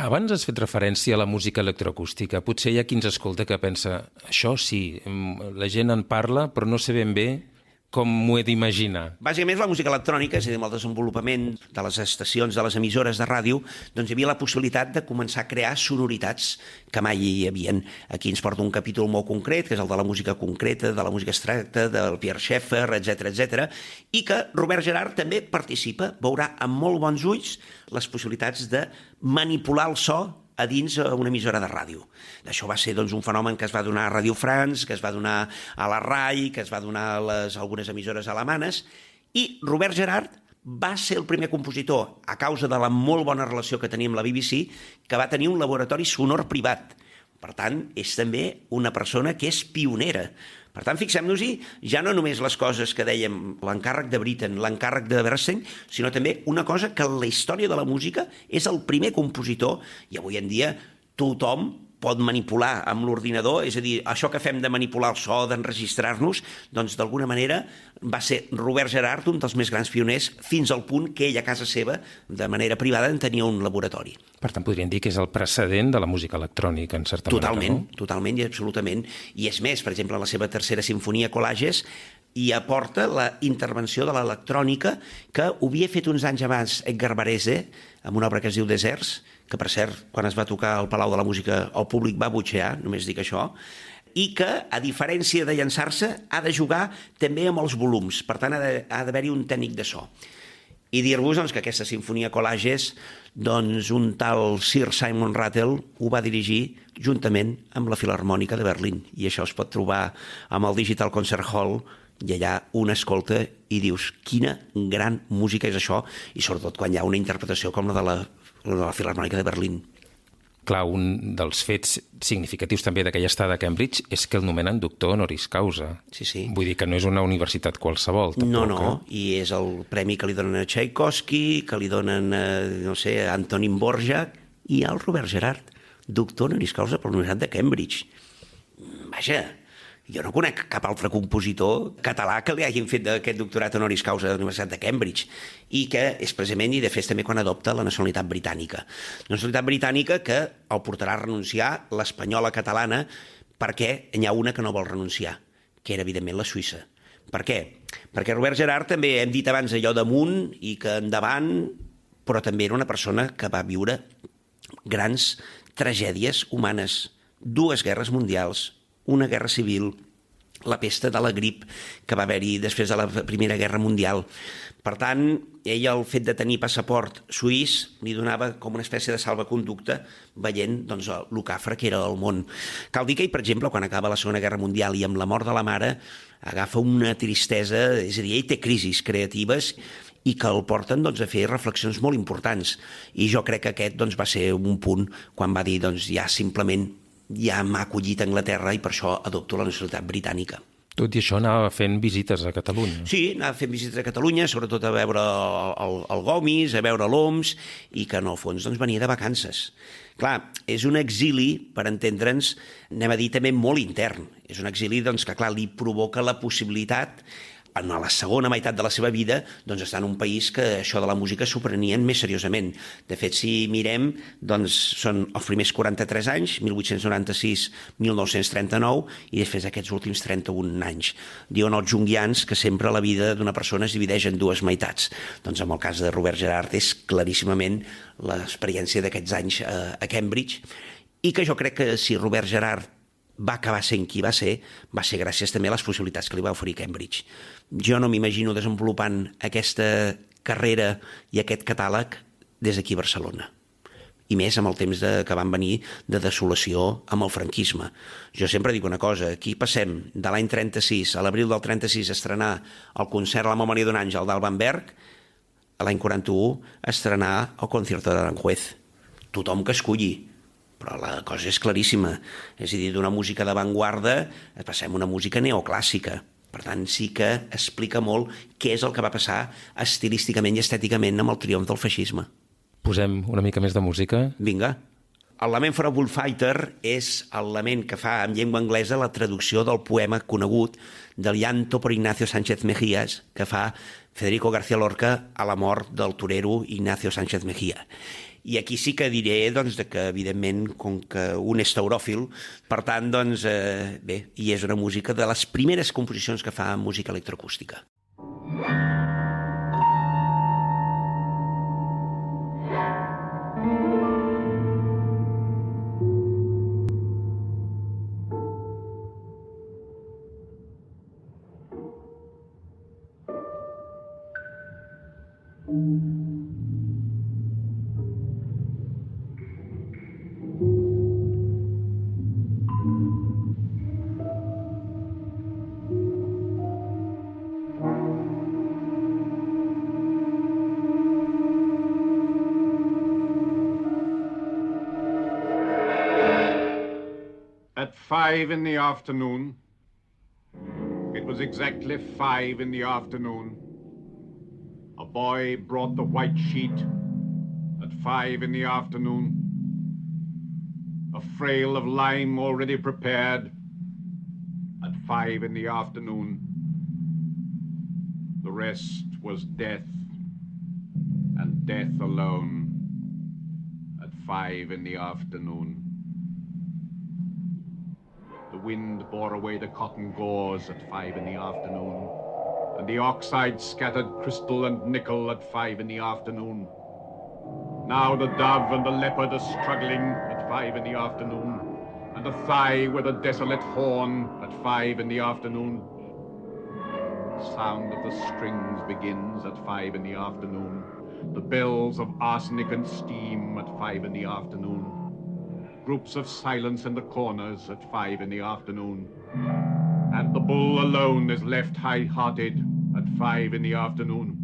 Abans has fet referència a la música electroacústica. Potser hi ha qui ens escolta que pensa això sí, la gent en parla, però no sé ben bé com m'ho he d'imaginar. Bàsicament la música electrònica, és a dir, amb el desenvolupament de les estacions, de les emissores de ràdio, doncs hi havia la possibilitat de començar a crear sonoritats que mai hi havien. Aquí ens porta un capítol molt concret, que és el de la música concreta, de la música abstracta, del Pierre Schaeffer, etc, i que Robert Gerhard també participa, veurà amb molt bons ulls les possibilitats de manipular el so a dins una emissora de ràdio. Això va ser un fenomen que es va donar a Radio France, que es va donar a la RAI, que es va donar a algunes emissores alemanes, i Robert Gerhard va ser el primer compositor, a causa de la molt bona relació que tenia amb la BBC, que va tenir un laboratori sonor privat. Per tant, és també una persona que és pionera. Per tant, fixem-nos-hi, ja no només les coses que dèiem, l'encàrrec de Britten, l'encàrrec de Bernstein, sinó també una cosa que en la història de la música és el primer compositor, i avui en dia tothom pot manipular amb l'ordinador, és a dir, això que fem de manipular el so, d'enregistrar-nos, doncs d'alguna manera va ser Robert Gerhard un dels més grans pioners, fins al punt que ell a casa seva, de manera privada, en tenia un laboratori. Per tant, podríem dir que és el precedent de la música electrònica, en certa manera, no? Totalment i absolutament. I és més, per exemple, en la seva tercera sinfonia Collages, hi aporta la intervenció de l'electrònica que ho havia fet uns anys abans Edgar Varese, amb una obra que es diu Deserts, que per cert, quan es va tocar al Palau de la Música, el públic va butxear, només dic això, i que, a diferència de llançar-se, ha de jugar també amb els volums. Per tant, ha d'haver-hi un tècnic de so. I dir-vos que aquesta sinfonia Collages, un tal Sir Simon Rattle ho va dirigir juntament amb la Filharmònica de Berlín. I això es pot trobar amb el Digital Concert Hall, i allà un escolta i dius quina gran música és això, i sobretot quan hi ha una interpretació com la de la Filharmònica de Berlín. Clar, un dels fets significatius també d'aquella estada a Cambridge és que el nomenen doctor honoris causa. Sí. Vull dir que no és una universitat qualsevol, tampoc. No, i és el premi que li donen a Tchaikovsky, que li donen a Antonín Dvořák, i al Robert Gerhard, doctor honoris causa per la Universitat de Cambridge. Vaja, jo no conec cap altre compositor català que li hagin fet aquest doctorat honoris causa de la Universitat de Cambridge, i que és precisament, i de fet també quan adopta la nacionalitat britànica. La nacionalitat britànica que el portarà a renunciar l'espanyola catalana, perquè n'hi ha una que no vol renunciar, que era evidentment la suïssa. Per què? Perquè Robert Gerhard també hem dit abans allò damunt i que endavant, però també era una persona que va viure grans tragèdies humanes, 2 guerres mundials, una guerra civil, la pesta de la grip que va haver-hi després de la Primera Guerra Mundial. Per tant, ell el fet de tenir passaport suís li donava com una espècie de salvaconducte veient el cafre que era el món. Cal dir que ell, per exemple, quan acaba la Segona Guerra Mundial i amb la mort de la mare, agafa una tristesa, és a dir, ell té crisis creatives i que el porten a fer reflexions molt importants. I jo crec que aquest va ser un punt quan va dir ja simplement ja m'ha acollit a Anglaterra i per això adopto la nacionalitat britànica. Tot i això anava fent visites a Catalunya. Sí, anava fent visites a Catalunya, sobretot a veure el Gomis, a veure l'OMS, i que en el fons venia de vacances. Clar, és un exili, per entendre'ns, anem a dir també molt intern. És un exili que, clar, li provoca la possibilitat en la segona meitat de la seva vida, està en un país que això de la música s'ho prenien més seriosament. De fet, si mirem, són els primers 43 anys, 1896-1939, i després aquests últims 31 anys. Diuen els junguians que sempre la vida d'una persona es divideix en 2 meitats. Doncs en el cas de Robert Gerhard és claríssimament l'experiència d'aquests anys a Cambridge, i que jo crec que si Robert Gerhard va acabar sent qui va ser gràcies també a les possibilitats que li va oferir Cambridge. Jo no m'imagino desenvolupant aquesta carrera i aquest catàleg des d'aquí a Barcelona. I més amb el temps que van venir de desolació amb el franquisme. Jo sempre dic una cosa, aquí passem de l'any 36, a l'abril del 36, a estrenar el concert a la memòria d'un àngel d'Alban Berg, a l'any 41 a estrenar el concierto d'Aranjuez. Tothom que escolli. però la cosa és claríssima. És a dir, d'una música d'avantguarda passem a una música neoclàssica. Per tant, sí que explica molt què és el que va passar estilísticament i estèticament amb el triomf del feixisme. Posem una mica més de música. Vinga. El Lament for a Bullfighter és el lament que fa en llengua anglesa la traducció del poema conegut del llanto por Ignacio Sánchez Mejías que fa Federico García Lorca a la mort del torero Ignacio Sánchez Mejía. I aquí sí que diré doncs, que, evidentment, com que un és tauròfil, per tant, doncs, bé, i és una música de les primeres composicions que fa en música electroacústica. At 5 in the afternoon, it was exactly 5 in the afternoon, a boy brought the white sheet at 5 in the afternoon, a frail of lime already prepared at 5 in the afternoon. The rest was death, and death alone at 5 in the afternoon. The wind bore away the cotton gauze at 5 in the afternoon, and the oxide scattered crystal and nickel at 5 in the afternoon. Now the dove and the leopard are struggling at 5 in the afternoon, and the thigh with a desolate horn at 5 in the afternoon. The sound of the strings begins at 5 in the afternoon. The bells of arsenic and steam at 5 in the afternoon. Groups of silence in the corners at 5 in the afternoon. And the bull alone is left high-hearted at 5 in the afternoon.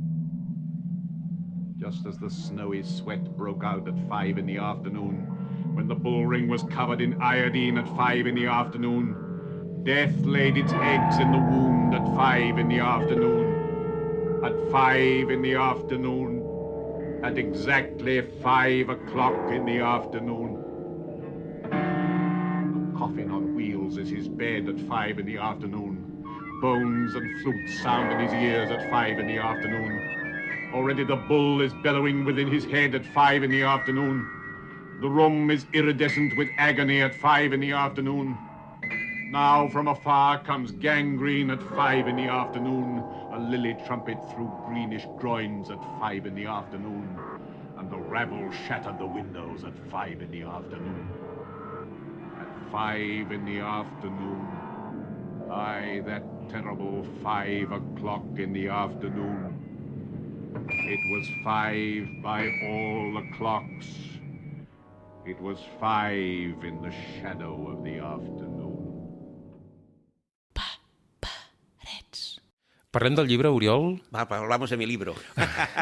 Just as the snowy sweat broke out at 5 in the afternoon, when the bull ring was covered in iodine at 5 in the afternoon, death laid its eggs in the wound at 5 in the afternoon. At 5 in the afternoon, at exactly 5 o'clock in the afternoon. A coffin on wheels is his bed at 5 in the afternoon. Bones and flutes sound in his ears at 5 in the afternoon. Already the bull is bellowing within his head at 5 in the afternoon. The room is iridescent with agony at 5 in the afternoon. Now from afar comes gangrene at 5 in the afternoon, a lily trumpet through greenish groins at 5 in the afternoon, and the rabble shattered the windows at 5 in the afternoon. At 5 in the afternoon, aye, that terrible 5 o'clock in the afternoon. It was 5 by all the clocks. It was 5 in the shadow of the afternoon. Parlem del llibre, Oriol? Va, hablamos de mi libro.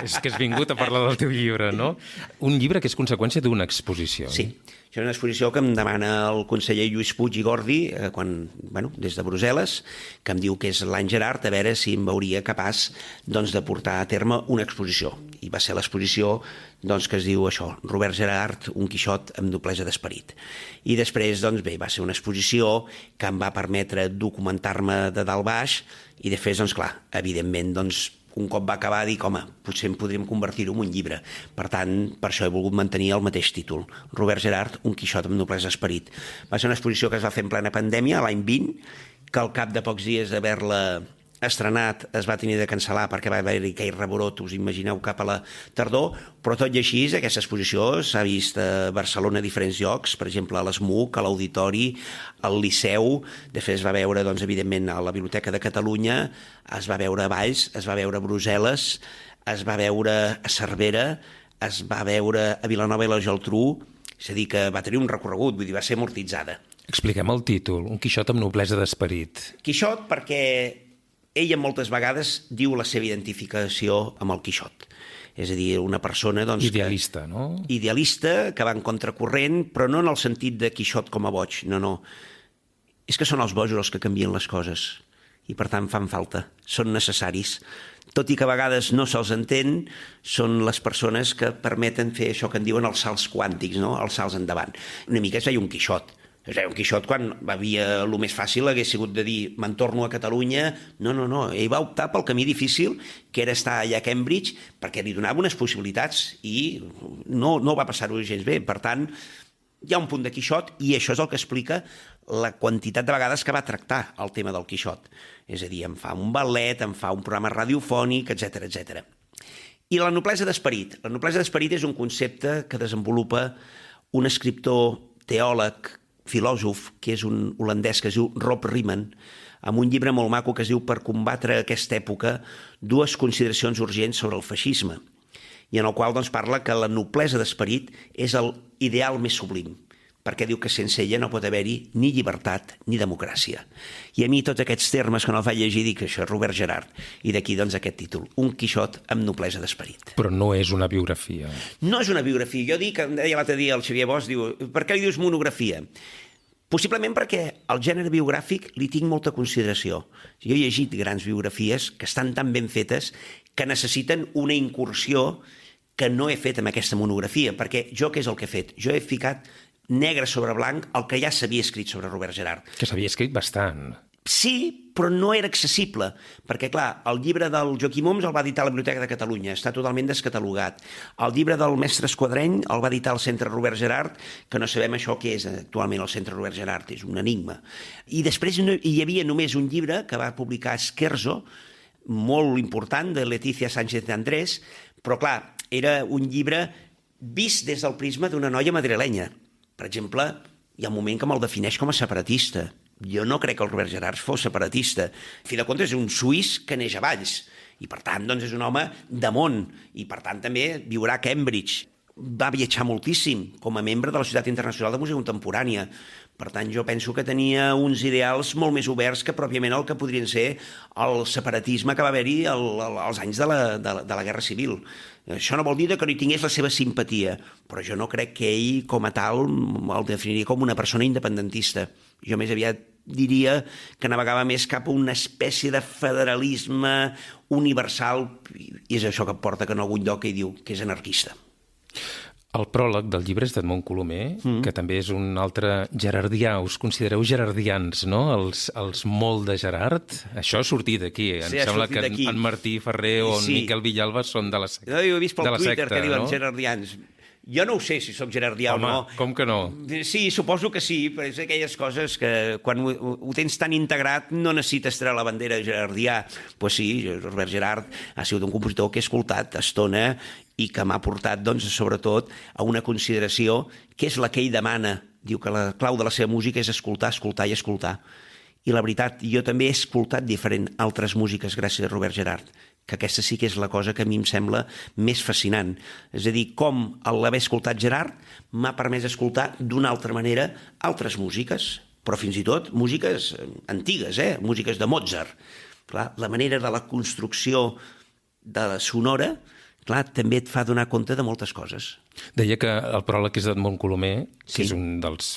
És que has vingut a parlar del teu llibre, no? Un llibre que és conseqüència d'una exposició. Sí, això és una exposició que em demana el conseller Lluís Puig i Gordi, des de Brussel·les, que em diu que és l'any Gerard, a veure si em veuria capaç de portar a terme una exposició. I va ser l'exposició que es diu això, Robert Gerard, un Quixot amb doblesa d'esperit. I després, va ser una exposició que em va permetre documentar-me de dalt baix i després, clar, evidentment, un cop va acabar, dic, home, potser podríem convertir-ho en un llibre. Per tant, per això he volgut mantenir el mateix títol. Robert Gerard, un Quixot amb noblesa d'esperit. Va ser una exposició que es va fer en plena pandèmia, l'any 20, que al cap de pocs dies d'haver-la estrenat es va tenir de cancel·lar perquè va haver-hi aquell rebrot, us imagineu, cap a la tardor, però tot i així aquesta exposició s'ha vist a Barcelona a diferents llocs, per exemple a l'ESMUC, a l'Auditori, al Liceu, després es va veure, evidentment, a la Biblioteca de Catalunya, es va veure a Valls, es va veure a Brussel·les, es va veure a Cervera, es va veure a Vilanova i la Geltrú, és a dir, que va tenir un recorregut, vull dir, va ser amortitzada. Expliquem el títol, un Quixot amb noblesa d'esperit. Quixot perquè ella moltes vegades diu la seva identificació amb el Quixot. És a dir, una persona... Doncs, Idealista, no? Idealista, que va en contracorrent, però no en el sentit de Quixot com a boig, no. És que són els bojos els que canvien les coses i per tant fan falta, són necessaris. Tot i que a vegades no se'ls entén, són les persones que permeten fer això que en diuen els salts quàntics, no? Els salts endavant. Una mica es veia un Quixot. Es veia un Quixot quan havia el més fàcil hagués sigut de dir me'n torno a Catalunya. No. Ell va optar pel camí difícil, que era estar allà a Cambridge, perquè li donava unes possibilitats i no va passar-ho gens bé. Per tant, hi ha un punt de Quixot i això és el que explica la quantitat de vegades que va tractar el tema del Quixot. És a dir, em fa un ballet, em fa un programa radiofònic, etc. I la noblesa d'esperit. La noblesa d'esperit és un concepte que desenvolupa un escriptor, teòleg, filòsof, que és un holandès que es diu Rob Riemann, amb un llibre molt maco que es diu Per combatre aquesta època, 2 consideracions urgents sobre el feixisme, i en el qual doncs, parla que la noblesa d'esperit és l'ideal més sublim, perquè diu que sense ella no pot haver-hi ni llibertat ni democràcia. I a mi tots aquests termes que no els vaig llegir dic això és Robert Gerhard, i d'aquí doncs aquest títol, Un Quixot amb noblesa d'esperit. Però no és una biografia. No és una biografia. Jo dic, em deia l'altre dia el Xavier Bosch, diu, per què li dius monografia? Possiblement perquè al gènere biogràfic li tinc molta consideració. Jo he llegit grans biografies que estan tan ben fetes que necessiten una incursió que no he fet amb aquesta monografia, perquè jo què és el que he fet? Jo he ficat negre sobre blanc el que ja s'havia escrit sobre Robert Gerhard. Que s'havia escrit bastant. Sí, però no era accessible, perquè, clar, el llibre del Joaquim Oms el va editar a la Biblioteca de Catalunya, està totalment descatalogat. El llibre del mestre Esquadreny el va editar al Centre Robert Gerhard, que no sabem això què és actualment el Centre Robert Gerhard, és un enigma. I després hi havia només un llibre que va publicar Scherzo, molt important, de Letícia Sánchez de Andrés, però, clar, era un llibre vist des del prisma d'una noia madrilenya. Per exemple, hi ha un moment que me'l defineix com a separatista. Jo no crec que el Robert Gerhard fos separatista. A fi de comptes, és un suís que neix a Valls, i per tant doncs, és un home de món, i per tant també viurà a Cambridge. Va viatjar moltíssim com a membre de la Societat Internacional de Música Contemporània. Per tant, jo penso que tenia uns ideals molt més oberts que pròpiament el que podrien ser el separatisme que va haver-hi als anys de la Guerra Civil. Això no vol dir que no hi tingués la seva simpatia, però jo no crec que ell, com a tal, el definiria com una persona independentista. Jo més aviat diria que navegava més cap a una espècie de federalisme universal, i és això que porta que en algun lloc ell diu que és anarquista. El pròleg del llibre és d'Edmond Colomer, que també és un altre gerardià. Us considereu gerardians, no? Els molt de Gerhard. Això ha sortit d'aquí. Em sembla que en Martí Ferrer o en Miquel Villalba són de la secta. Jo he vist pel Twitter que diuen gerardians. Jo no ho sé si soc gerardià o no. Com que no? Sí, suposo que sí, però és aquelles coses que quan ho tens tan integrat no necessites treure la bandera gerardià. Pues sí, Robert Gerhard ha sigut un compositor que he escoltat a estona i que m'ha portat, doncs, sobretot, a una consideració que és la que ell demana. Diu que la clau de la seva música és escoltar, escoltar i escoltar. I la veritat, jo també he escoltat diferent altres músiques gràcies a Robert Gerhard, que aquesta sí que és la cosa que a mi em sembla més fascinant. És a dir, com l'haver escoltat Gerhard m'ha permès escoltar d'una altra manera altres músiques, però fins i tot músiques antigues, músiques de Mozart. Clar, la manera de la construcció de la sonora, clar, també et fa donar compte de moltes coses. Deia que el pròleg és d'Edmond Colomer, que és un dels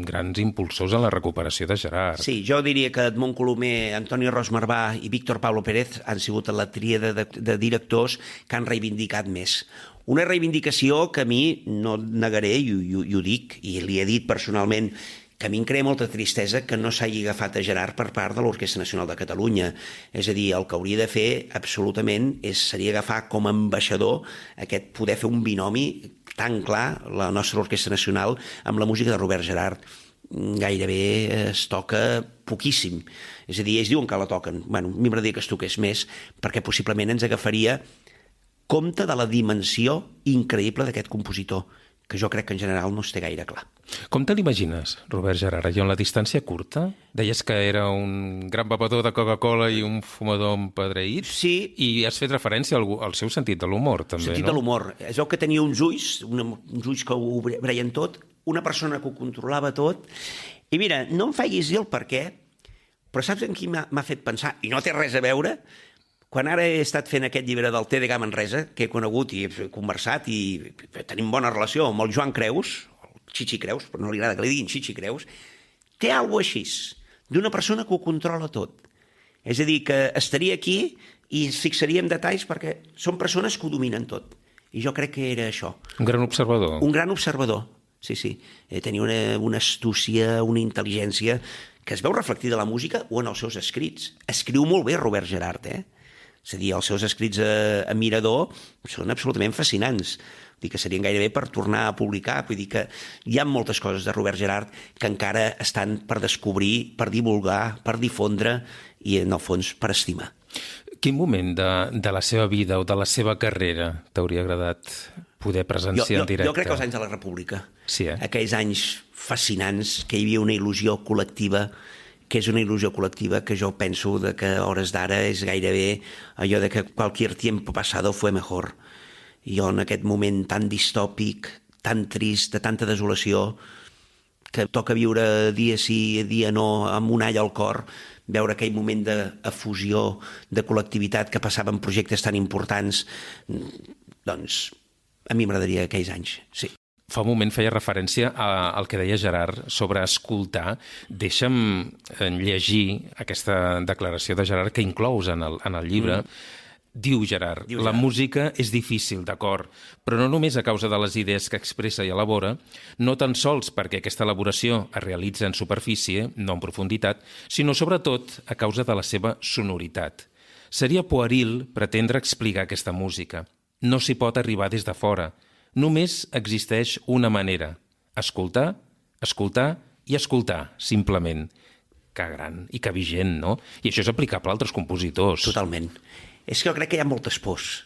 grans impulsors en la recuperació de Gerhard. Sí, jo diria que Edmond Colomer, Antonio Ros Marbà i Víctor Pablo Pérez han sigut la tríada de directors que han reivindicat més. Una reivindicació que a mi, no negaré, i ho dic, i li he dit personalment, que a mi em crea molta tristesa que no s'hagi agafat a Gerhard per part de l'Orquestra Nacional de Catalunya. És a dir, el que hauria de fer absolutament seria agafar com a ambaixador poder fer un binomi tan clar, la nostra Orquestra Nacional, amb la música de Robert Gerhard. Gairebé es toca poquíssim. És a dir, ells diuen que la toquen. Bueno, a mi m'agradaria que es toqués més, perquè possiblement ens agafaria compte de la dimensió increïble d'aquest compositor, que jo crec que en general no es té gaire clar. Com te l'imagines, Robert Gerhard, allò en la distància curta? Deies que era un gran bevedor de Coca-Cola i un fumador empedreït. Sí. I has fet referència al seu sentit de l'humor, també, no? Sentit de l'humor. És el que tenia uns ulls que ho veien tot, una persona que ho controlava tot. I mira, no em facis dir el per què, però saps en qui m'ha fet pensar? I no té res a veure, Quan ara he estat fent aquest llibre del TDG Manresa, que he conegut i he conversat i tenim bona relació amb el Joan Creus, el Xixi Creus, però no li agrada que li diguin Xixi Creus, té alguna cosa així, d'una persona que ho controla tot. És a dir, que estaria aquí i ens fixaria en detalls perquè són persones que ho dominen tot. I jo crec que era això. Un gran observador. Un gran observador, sí. Tenia una astúcia, una intel·ligència que es veu reflectida a la música o en els seus escrits. Escriu molt bé Robert Gerhard, És a dir, els seus escrits a Mirador són absolutament fascinants. Vull dir que serien gairebé per tornar a publicar. Vull dir que hi ha moltes coses de Robert Gerhard que encara estan per descobrir, per divulgar, per difondre i, en el fons, per estimar. Quin moment de la seva vida o de la seva carrera t'hauria agradat poder presenciar en directe? Jo crec que els anys de la República. Sí, Aquells anys fascinants, que hi havia una il·lusió col·lectiva, que és una il·lusió col·lectiva que jo penso de que a hores d'ara és gairebé allò de que cualquier tiempo pasado fue mejor. Jo en aquest moment tan distòpic, tan trist, de tanta desolació, que toca viure dia sí, dia no, amb un all al cor, veure aquell moment d'efusió, de col·lectivitat que passava en projectes tan importants, doncs a mi m'agradaria aquells anys, sí. Fa un moment feia referència al que deia Gerard sobre escoltar. Deixa'm llegir aquesta declaració de Gerard que inclous en el llibre. Diu Gerard, la música és difícil, d'acord, però no només a causa de les idees que expressa i elabora, no tan sols perquè aquesta elaboració es realitza en superfície, no en profunditat, sinó sobretot a causa de la seva sonoritat. Seria pueril pretendre explicar aquesta música. No s'hi pot arribar des de fora. Només existeix una manera. Escoltar, escoltar i escoltar, simplement. Que gran i que vigent, no? I això és aplicable a altres compositors. Totalment. És que jo crec que hi ha moltes pors.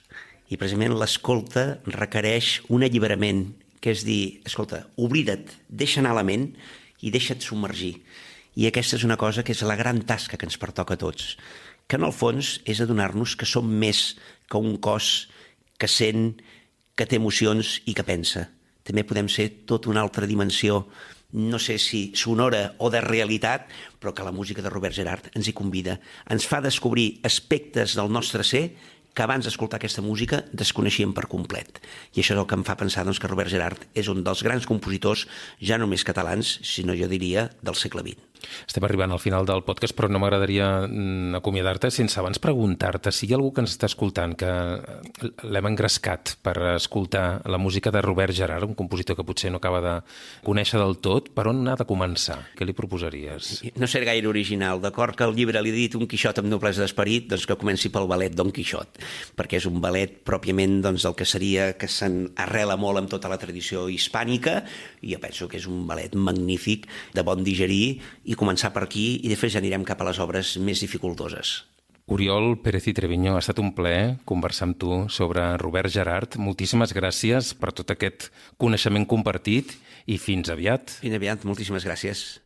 I precisament l'escolta requereix un alliberament, que és dir, escolta, oblida't, deixa anar la ment i deixa't submergir. I aquesta és una cosa que és la gran tasca que ens pertoca a tots. Que en el fons és adonar-nos que som més que un cos que sent, que té emocions i que pensa. També podem ser tota una altra dimensió, no sé si sonora o de realitat, però que la música de Robert Gerhard ens hi convida. Ens fa descobrir aspectes del nostre ser que abans d'escoltar aquesta música desconeixíem per complet. I això és el que em fa pensar doncs, que Robert Gerhard és un dels grans compositors, ja no només catalans, sinó jo diria del segle XX. Estem arribant al final del podcast, però no m'agradaria acomiadar-te sense abans preguntar-te si hi ha algú que ens està escoltant, que l'hem engrescat per escoltar la música de Robert Gerhard, un compositor que potser no acaba de conèixer del tot, per on ha de començar? Què li proposaries? No ser gaire original, d'acord que el llibre li he dit Un Quixot amb noblesa d'esperit, doncs que comenci pel ballet Don Quixot, perquè és un ballet pròpiament doncs, del que seria que s'arrela molt amb tota la tradició hispànica, i jo penso que és un ballet magnífic, de bon digerir, i començar per aquí i després ja anirem cap a les obres més dificultoses. Oriol Pérez i Treviño, ha estat un plaer conversar amb tu sobre Robert Gerhard. Moltíssimes gràcies per tot aquest coneixement compartit i fins aviat. Fins aviat, moltíssimes gràcies.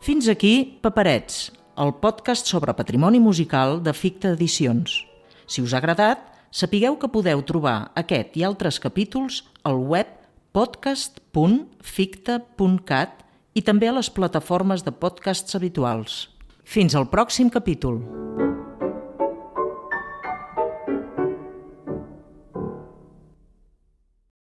Fins aquí Paperets, el podcast sobre patrimoni musical de Ficta Edicions. Si us ha agradat, sapigueu que podeu trobar aquest i altres capítols al web podcast.ficta.cat i també a les plataformes de podcasts habituals. Fins al pròxim capítol!